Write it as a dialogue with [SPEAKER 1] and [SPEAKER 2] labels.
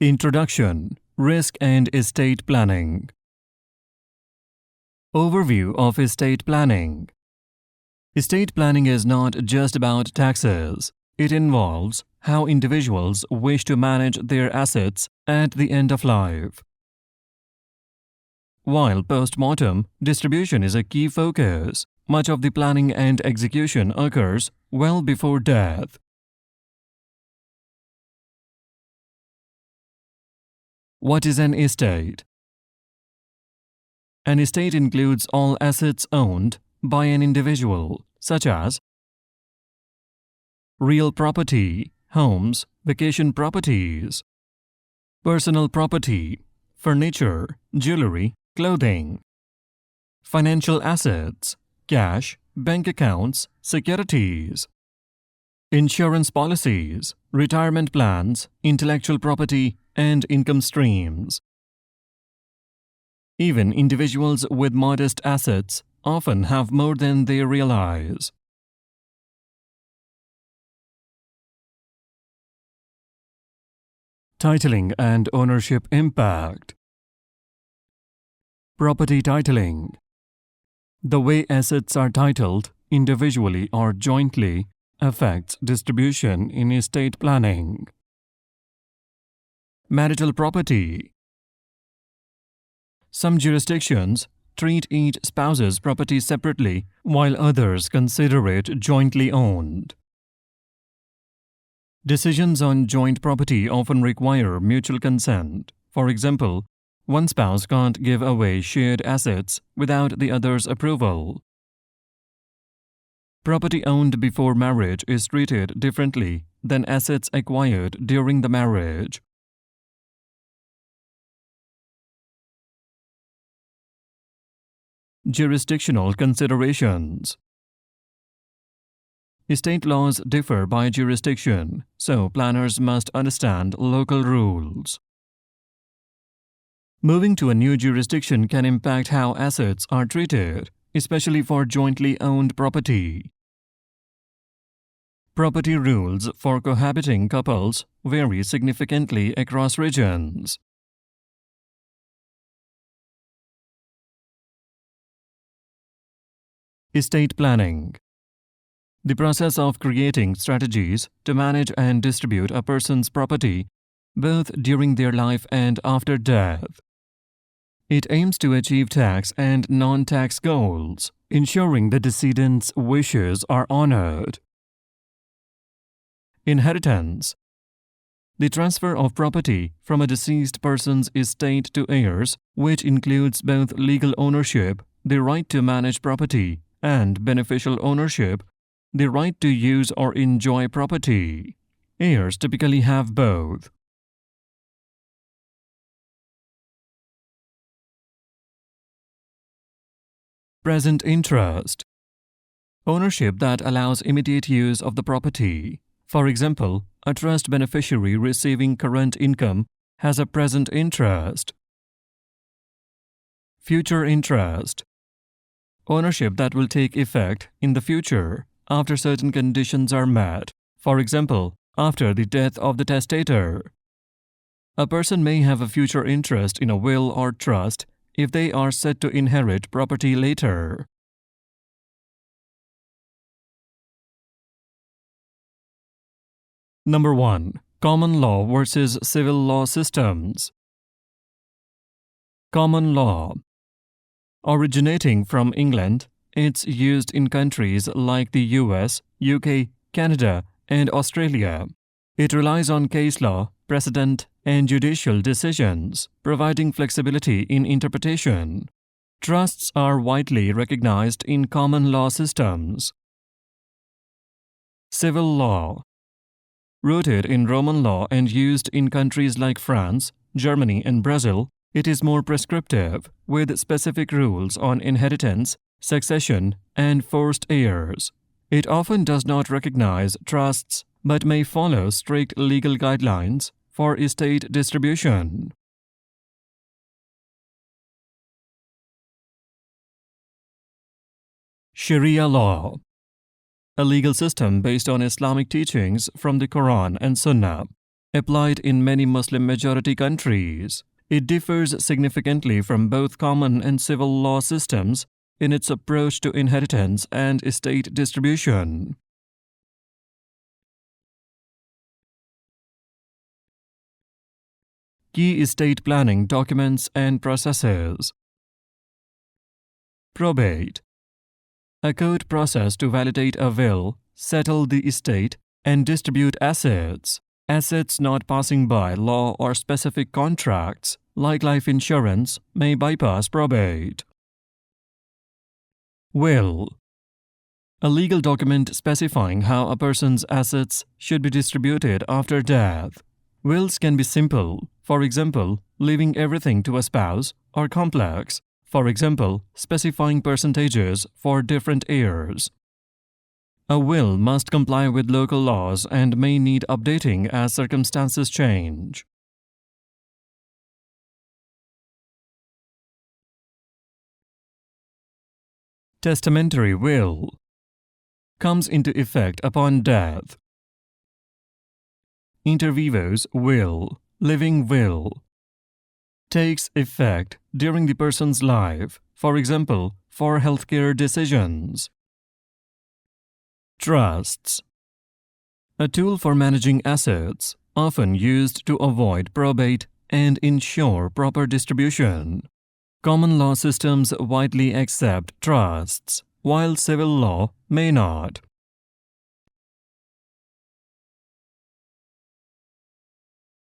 [SPEAKER 1] Introduction: Risk and Estate Planning. Overview of estate planning. Estate planning is not just about taxes. It involves how individuals wish to manage their assets at the end of life. While post-mortem distribution is a key focus, much of the planning and execution occurs well before death. What is an estate? An estate includes all assets owned by an individual, such as real property, homes, vacation properties, personal property, furniture, jewelry, clothing, financial assets, cash, bank accounts, securities, insurance policies, retirement plans, intellectual property, and income streams. Even individuals with modest assets often have more than they realize. Titling and ownership impact. Property titling. The way assets are titled, individually or jointly, affects distribution in estate planning. Marital property. Some jurisdictions treat each spouse's property separately, while others consider it jointly owned. Decisions on joint property often require mutual consent. For example, one spouse can't give away shared assets without the other's approval. Property owned before marriage is treated differently than assets acquired during the marriage. Jurisdictional considerations. Estate laws differ by jurisdiction, so planners must understand local rules. Moving to a new jurisdiction can impact how assets are treated, especially for jointly owned property. Property rules for cohabiting couples vary significantly across regions. Estate planning. The process of creating strategies to manage and distribute a person's property, both during their life and after death. It aims to achieve tax and non-tax goals, ensuring the decedent's wishes are honored. Inheritance. The transfer of property from a deceased person's estate to heirs, which includes both legal ownership, the right to manage property, and beneficial ownership, the right to use or enjoy property. Heirs typically have both. Present interest. Ownership that allows immediate use of the property. For example, a trust beneficiary receiving current income has a present interest. Future interest. Ownership that will take effect in the future after certain conditions are met. For example, after the death of the testator. A person may have a future interest in a will or trust if they are set to inherit property later. Number 1. Common law versus civil law systems. Common law. Originating from England, it's used in countries like the US, UK, Canada, and Australia. It relies on case law, precedent, and judicial decisions, providing flexibility in interpretation. Trusts are widely recognized in common law systems. Civil law. Rooted in Roman law and used in countries like France, Germany, and Brazil, it is more prescriptive, with specific rules on inheritance, succession, and forced heirs. It often does not recognize trusts, but may follow strict legal guidelines for estate distribution. Sharia law. A legal system based on Islamic teachings from the Quran and Sunnah. applied in many Muslim-majority countries. It differs significantly from both common and civil law systems in its approach to inheritance and estate distribution. Key estate planning documents and processes. Probate. A court process to validate a will, settle the estate, and distribute assets. Assets not passing by law or specific contracts, like life insurance, may bypass probate. Will. A legal document specifying how a person's assets should be distributed after death. Wills can be simple, for example, leaving everything to a spouse, or complex, for example, specifying percentages for different heirs. A will must comply with local laws and may need updating as circumstances change. Testamentary will comes into effect upon death. Inter vivos will, living will, takes effect during the person's life, for example, for healthcare decisions. Trusts. A tool for managing assets, often used to avoid probate and ensure proper distribution. Common law systems widely accept trusts, while civil law may not.